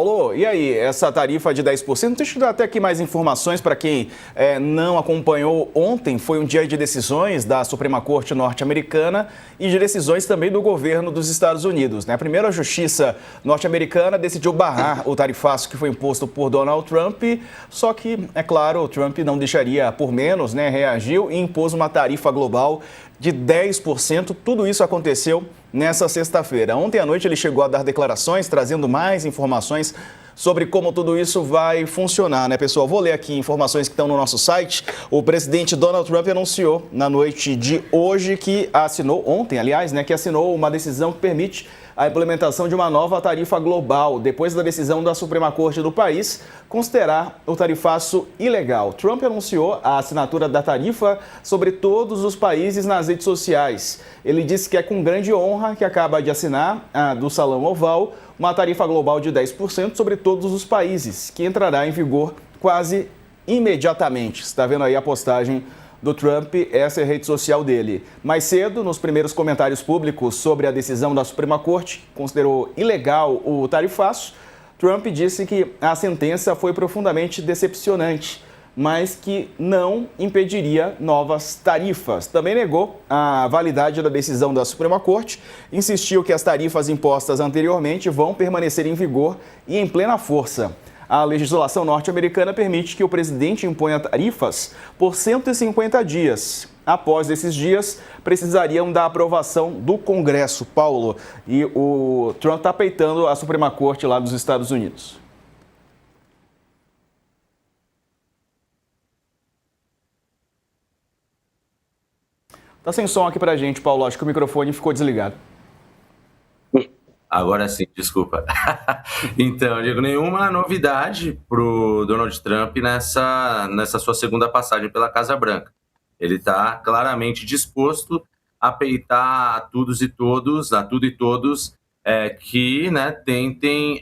Paulo, e aí, essa tarifa de 10%? Deixa eu dar até aqui mais informações para quem não acompanhou. Ontem foi um dia de decisões da Suprema Corte norte-americana e de decisões também do governo dos Estados Unidos, né? Primeiro, a Justiça norte-americana decidiu barrar o tarifaço que foi imposto por Donald Trump, só que, é claro, o Trump não deixaria por menos, né? Reagiu e impôs uma tarifa global de 10%. Tudo isso aconteceu nessa sexta-feira. Ontem à noite ele chegou a dar declarações, trazendo mais informações sobre como tudo isso vai funcionar, né, pessoal? Vou ler aqui informações que estão no nosso site. O presidente Donald Trump anunciou na noite de hoje que assinou, ontem, aliás, né, que assinou uma decisão que permite a implementação de uma nova tarifa global, depois da decisão da Suprema Corte do país considerar o tarifaço ilegal. Trump anunciou a assinatura da tarifa sobre todos os países nas redes sociais. Ele disse que é com grande honra que acaba de assinar do Salão Oval uma tarifa global de 10% sobre todos os países, que entrará em vigor quase imediatamente. Você está vendo aí a postagem do Trump, essa é a rede social dele. Mais cedo, nos primeiros comentários públicos sobre a decisão da Suprema Corte, que considerou ilegal o tarifaço, Trump disse que a sentença foi profundamente decepcionante, mas que não impediria novas tarifas. Também negou a validade da decisão da Suprema Corte, insistiu que as tarifas impostas anteriormente vão permanecer em vigor e em plena força. A legislação norte-americana permite que o presidente imponha tarifas por 150 dias. Após esses dias, precisariam da aprovação do Congresso, Paulo. E o Trump está peitando a Suprema Corte lá dos Estados Unidos. Tá sem som aqui pra gente, Paulo. Acho que o microfone ficou desligado. Agora sim, desculpa. Então, Diego, nenhuma novidade para o Donald Trump nessa sua segunda passagem pela Casa Branca. Ele está claramente disposto a peitar a tudo e todos que, né, tentem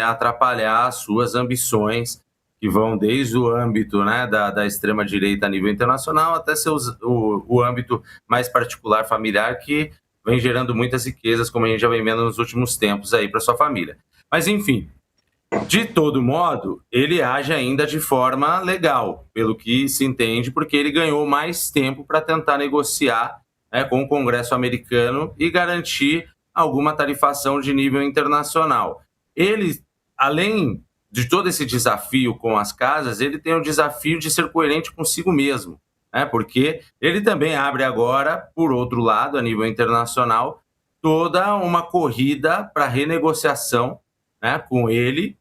atrapalhar as suas ambições, que vão desde o âmbito, né, da extrema-direita a nível internacional até o âmbito mais particular, familiar, que vem gerando muitas riquezas, como a gente já vem vendo nos últimos tempos aí para sua família. Mas, enfim, de todo modo, ele age ainda de forma legal, pelo que se entende, porque ele ganhou mais tempo para tentar negociar, né, com o Congresso americano e garantir alguma tarifação de nível internacional. Ele, além de todo esse desafio com as casas, ele tem o desafio de ser coerente consigo mesmo, porque ele também abre agora, por outro lado, a nível internacional, toda uma corrida para renegociação, né, com ele,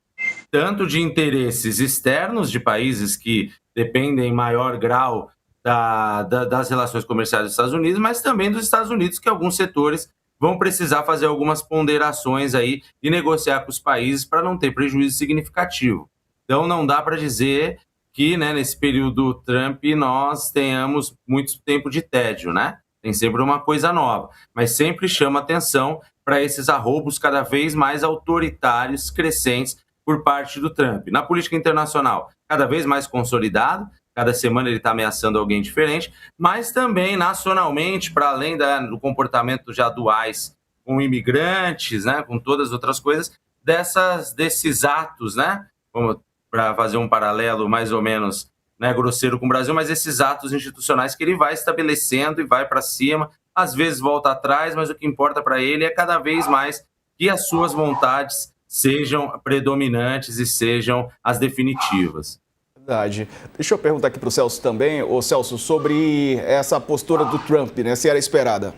tanto de interesses externos de países que dependem em maior grau das relações comerciais dos Estados Unidos, mas também dos Estados Unidos, que alguns setores vão precisar fazer algumas ponderações aí e negociar com os países para não ter prejuízo significativo. Então, não dá para dizer que, né, nesse período Trump nós tenhamos muito tempo de tédio, né? Tem sempre uma coisa nova, mas sempre chama atenção para esses arroubos cada vez mais autoritários, crescentes por parte do Trump. Na política internacional, cada vez mais consolidado, cada semana ele está ameaçando alguém diferente, mas também nacionalmente, para além do comportamento já duais com imigrantes, né, com todas as outras coisas, desses atos, né, como para fazer um paralelo mais ou menos, né, grosseiro com o Brasil, mas esses atos institucionais que ele vai estabelecendo e vai para cima, às vezes volta atrás, mas o que importa para ele é cada vez mais que as suas vontades sejam predominantes e sejam as definitivas. Verdade. Deixa eu perguntar aqui para o Celso também, Celso, sobre essa postura do Trump, né, se era esperada.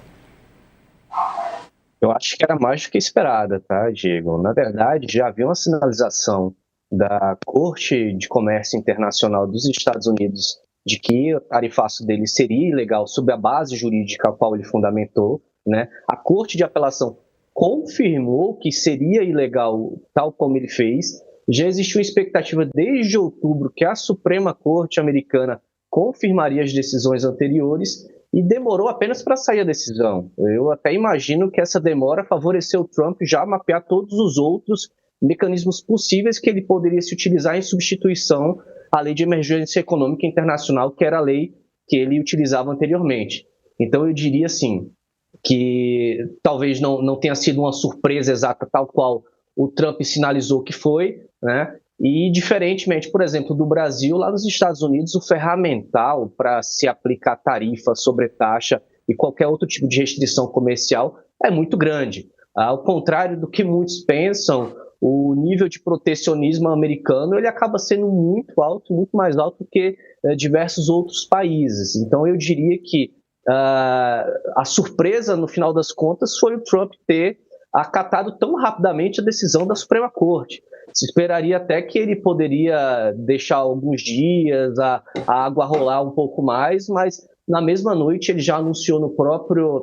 Eu acho que era mais do que esperada, tá, Diego? Na verdade, já havia uma sinalização da Corte de Comércio Internacional dos Estados Unidos de que o tarifaço dele seria ilegal sob a base jurídica a qual ele fundamentou, né? A Corte de Apelação confirmou que seria ilegal tal como ele fez. Já existiu expectativa desde outubro que a Suprema Corte americana confirmaria as decisões anteriores e demorou apenas para sair a decisão. Eu até imagino que essa demora favoreceu o Trump já mapear todos os outros mecanismos possíveis que ele poderia se utilizar em substituição à Lei de Emergência Econômica Internacional, que era a lei que ele utilizava anteriormente. Então eu diria assim, que talvez não tenha sido uma surpresa exata tal qual o Trump sinalizou que foi, né? E, diferentemente, por exemplo, do Brasil, lá nos Estados Unidos, o ferramental para se aplicar tarifa, sobretaxa e qualquer outro tipo de restrição comercial é muito grande. Ao contrário do que muitos pensam, o nível de protecionismo americano ele acaba sendo muito alto, muito mais alto que diversos outros países. Então, eu diria que a surpresa, no final das contas, foi o Trump ter acatado tão rapidamente a decisão da Suprema Corte. Se esperaria até que ele poderia deixar alguns dias, a água rolar um pouco mais, mas na mesma noite ele já anunciou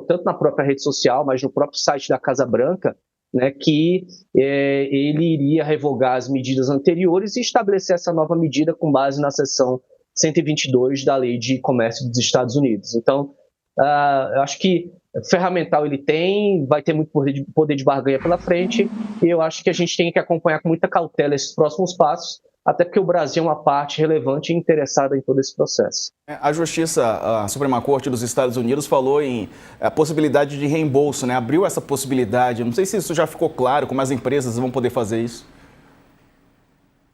tanto na própria rede social, mas no próprio site da Casa Branca, né, que ele iria revogar as medidas anteriores e estabelecer essa nova medida com base na seção 122 da Lei de Comércio dos Estados Unidos. Então, eu acho que ferramental ele tem, vai ter muito poder de barganha pela frente, e eu acho que a gente tem que acompanhar com muita cautela esses próximos passos, até porque o Brasil é uma parte relevante e interessada em todo esse processo. A Suprema Corte dos Estados Unidos falou em possibilidade de reembolso, né? Abriu essa possibilidade. Não sei se isso já ficou claro, como as empresas vão poder fazer isso.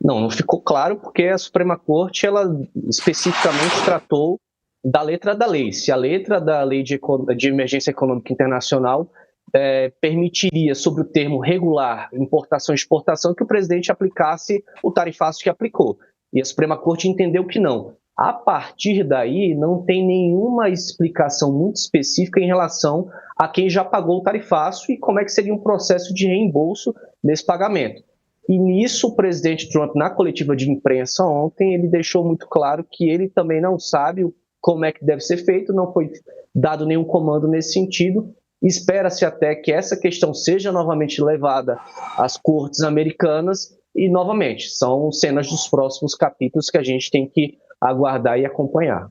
Não ficou claro porque a Suprema Corte ela especificamente tratou da letra da lei. Se a letra da Lei de Emergência Econômica Internacional permitiria, sob o termo regular, importação e exportação, que o presidente aplicasse o tarifaço que aplicou. E a Suprema Corte entendeu que não. A partir daí, não tem nenhuma explicação muito específica em relação a quem já pagou o tarifaço e como é que seria um processo de reembolso desse pagamento. E nisso, o presidente Trump, na coletiva de imprensa ontem, ele deixou muito claro que ele também não sabe como é que deve ser feito, não foi dado nenhum comando nesse sentido. Espera-se até que essa questão seja novamente levada às cortes americanas e, novamente, são cenas dos próximos capítulos que a gente tem que aguardar e acompanhar.